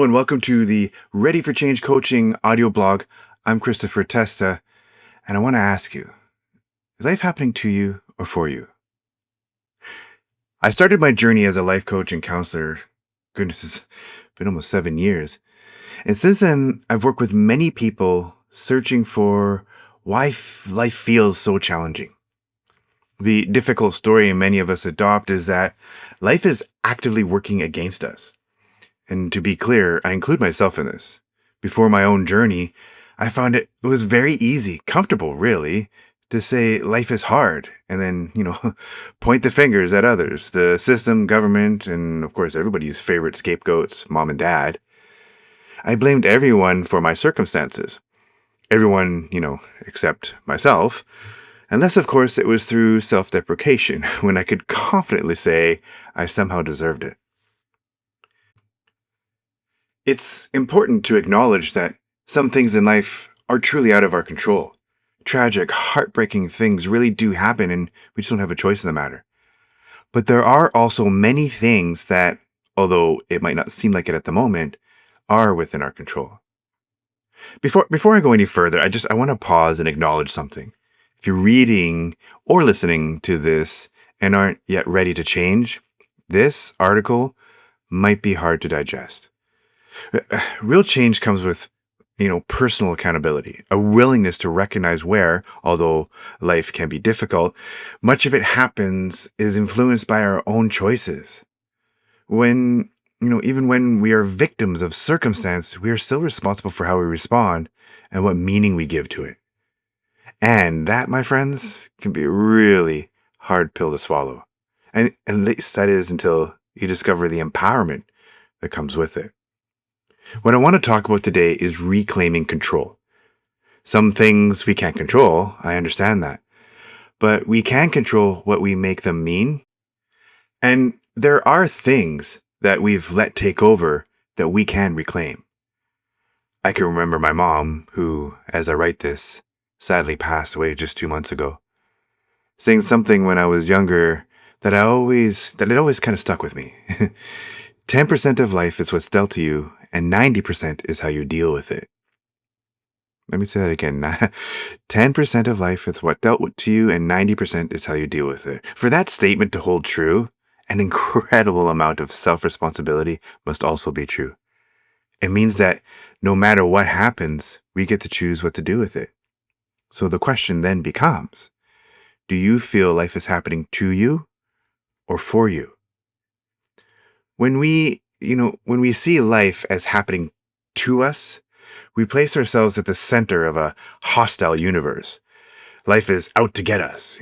Hello and welcome to the Ready for Change Coaching audio blog. I'm Christopher Testa, and I want to ask you, is life happening to you or for you? I started my journey as a life coach and counselor. Goodness, it's been almost 7 years. And since then, I've worked with many people searching for why life feels so challenging. The difficult story many of us adopt is that life is actively working against us. And to be clear, I include myself in this. Before my own journey, I found it was very easy, comfortable, really, to say life is hard and then, point the fingers at others, the system, government, and of course, everybody's favorite scapegoats, mom and dad. I blamed everyone for my circumstances. Everyone, except myself. Unless, of course, it was through self deprecation, when I could confidently say I somehow deserved it. It's important to acknowledge that some things in life are truly out of our control. Tragic, heartbreaking things really do happen, and we just don't have a choice in the matter. But there are also many things that, although it might not seem like it at the moment, are within our control. Before I go any further, I want to pause and acknowledge something. If you're reading or listening to this and aren't yet ready to change, this article might be hard to digest. Real change comes with, personal accountability, a willingness to recognize where, although life can be difficult, much of it happens is influenced by our own choices. When, even when we are victims of circumstance, we are still responsible for how we respond and what meaning we give to it. And that, my friends, can be a really hard pill to swallow. And at least that is until you discover the empowerment that comes with it. What I want to talk about today is reclaiming control. Some things we can't control, I understand that. But we can control what we make them mean. And there are things that we've let take over that we can reclaim. I can remember my mom, who, as I write this, sadly passed away just 2 months ago, saying something when I was younger that it always kind of stuck with me. 10% of life is what's dealt to you, and 90% is how you deal with it. Let me say that again. 10% of life is what dealt to you, and 90% is how you deal with it. For that statement to hold true, an incredible amount of self-responsibility must also be true. It means that no matter what happens, we get to choose what to do with it. So the question then becomes, do you feel life is happening to you or for you? When we see life as happening to us, we place ourselves at the center of a hostile universe. Life is out to get us.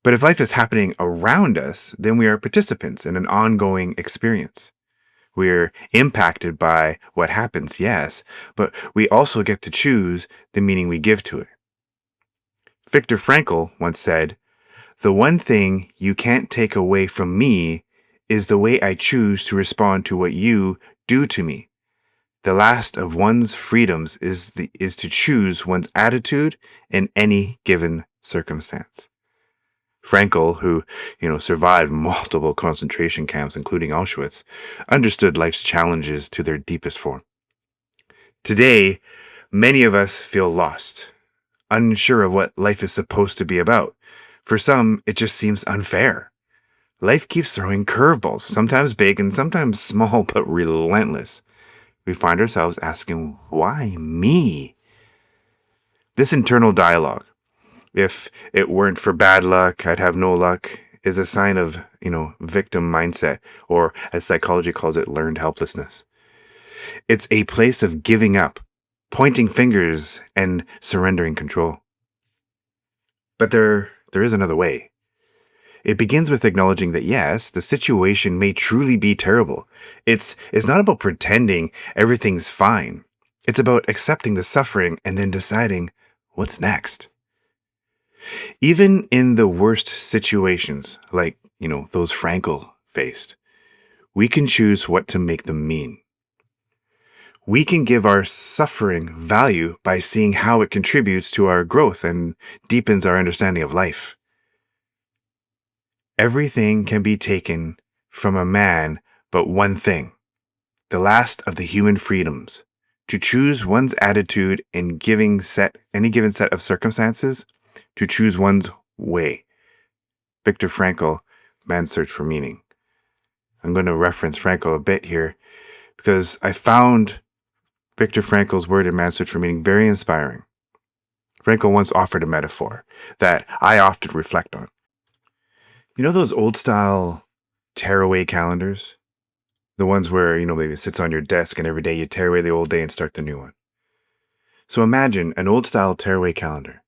But if life is happening around us, then we are participants in an ongoing experience. We're impacted by what happens, yes, but we also get to choose the meaning we give to it. Viktor Frankl once said, "The one thing you can't take away from me is the way I choose to respond to what you do to me. The last of one's freedoms is to choose one's attitude in any given circumstance." Frankl, who, survived multiple concentration camps, including Auschwitz, understood life's challenges to their deepest form. Today, many of us feel lost, unsure of what life is supposed to be about. For some, it just seems unfair. Life keeps throwing curveballs, sometimes big and sometimes small, but relentless. We find ourselves asking, why me? This internal dialogue, if it weren't for bad luck, I'd have no luck, is a sign of, victim mindset, or as psychology calls it, learned helplessness. It's a place of giving up, pointing fingers, and surrendering control. But there is another way. It begins with acknowledging that yes, the situation may truly be terrible. It's not about pretending everything's fine. It's about accepting the suffering and then deciding what's next. Even in the worst situations, like, those Frankl faced, we can choose what to make them mean. We can give our suffering value by seeing how it contributes to our growth and deepens our understanding of life. Everything can be taken from a man, but one thing: the last of the human freedoms, to choose one's attitude in any given set of circumstances, to choose one's way. Viktor Frankl, Man's Search for Meaning. I'm going to reference Frankl a bit here because I found Viktor Frankl's word in Man's Search for Meaning very inspiring. Frankl once offered a metaphor that I often reflect on. You know those old style tearaway calendars? The ones where, maybe it sits on your desk and every day you tear away the old day and start the new one. So imagine an old style tearaway calendar.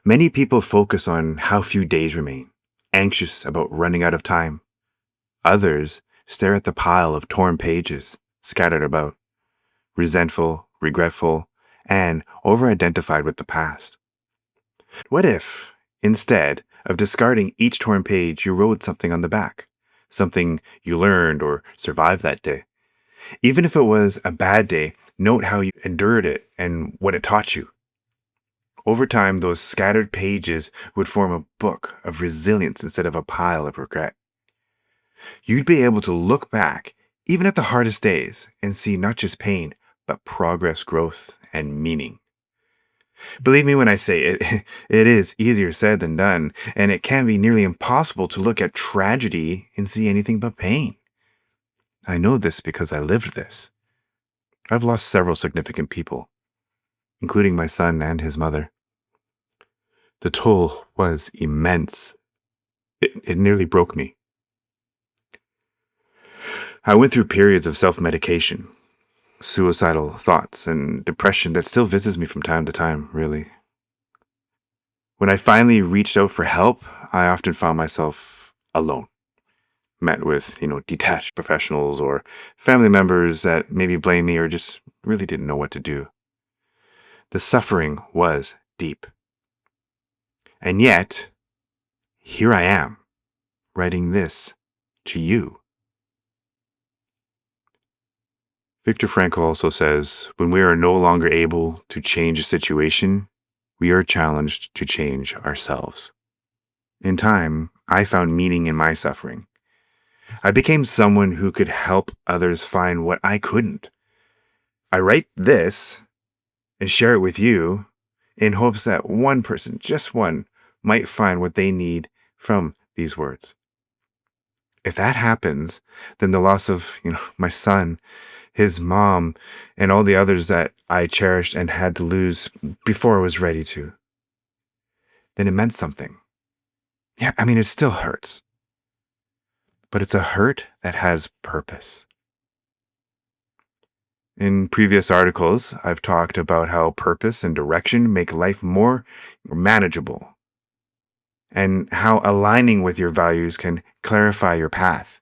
Many people focus on how few days remain, anxious about running out of time. Others stare at the pile of torn pages scattered about, resentful, regretful, and over-identified with the past. What if, instead of discarding each torn page, you wrote something on the back? Something you learned or survived that day. Even if it was a bad day, note how you endured it and what it taught you. Over time, those scattered pages would form a book of resilience instead of a pile of regret. You'd be able to look back, even at the hardest days, and see not just pain, but progress, growth, and meaning. Believe me when I say it, it is easier said than done, and it can be nearly impossible to look at tragedy and see anything but pain. I know this because I lived this. I've lost several significant people, including my son and his mother. The toll was immense. It nearly broke me. I went through periods of self-medication, suicidal thoughts, and depression that still visits me from time to time, really. When I finally reached out for help, I often found myself alone, met with, detached professionals or family members that maybe blamed me or just really didn't know what to do. The suffering was deep. And yet, here I am, writing this to you. Viktor Frankl also says, when we are no longer able to change a situation, we are challenged to change ourselves. In time, I found meaning in my suffering. I became someone who could help others find what I couldn't. I write this and share it with you in hopes that one person, just one, might find what they need from these words. If that happens, then the loss of, my son, his mom, and all the others that I cherished and had to lose before I was ready to, then it meant something. Yeah, it still hurts. But it's a hurt that has purpose. In previous articles, I've talked about how purpose and direction make life more manageable, and how aligning with your values can clarify your path.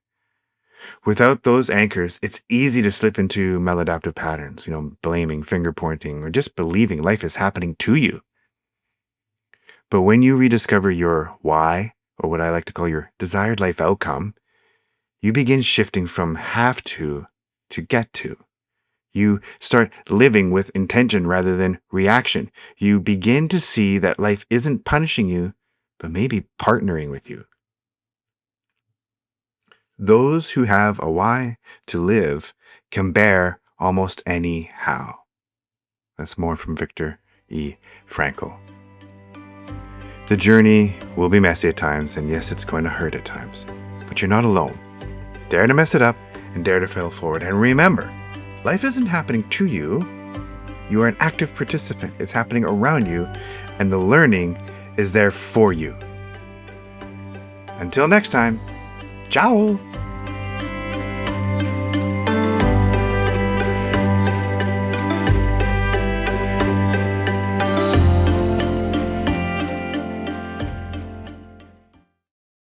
Without those anchors, it's easy to slip into maladaptive patterns, blaming, finger pointing, or just believing life is happening to you. But when you rediscover your why, or what I like to call your desired life outcome, you begin shifting from have to get to. You start living with intention rather than reaction. You begin to see that life isn't punishing you, but maybe partnering with you. Those who have a why to live can bear almost any how. That's more from Viktor E. Frankl. The journey will be messy at times, and yes, it's going to hurt at times, but you're not alone. Dare to mess it up and dare to fail forward. And remember, life isn't happening to you. You are an active participant. It's happening around you, and the learning is there for you. Until next time, ciao!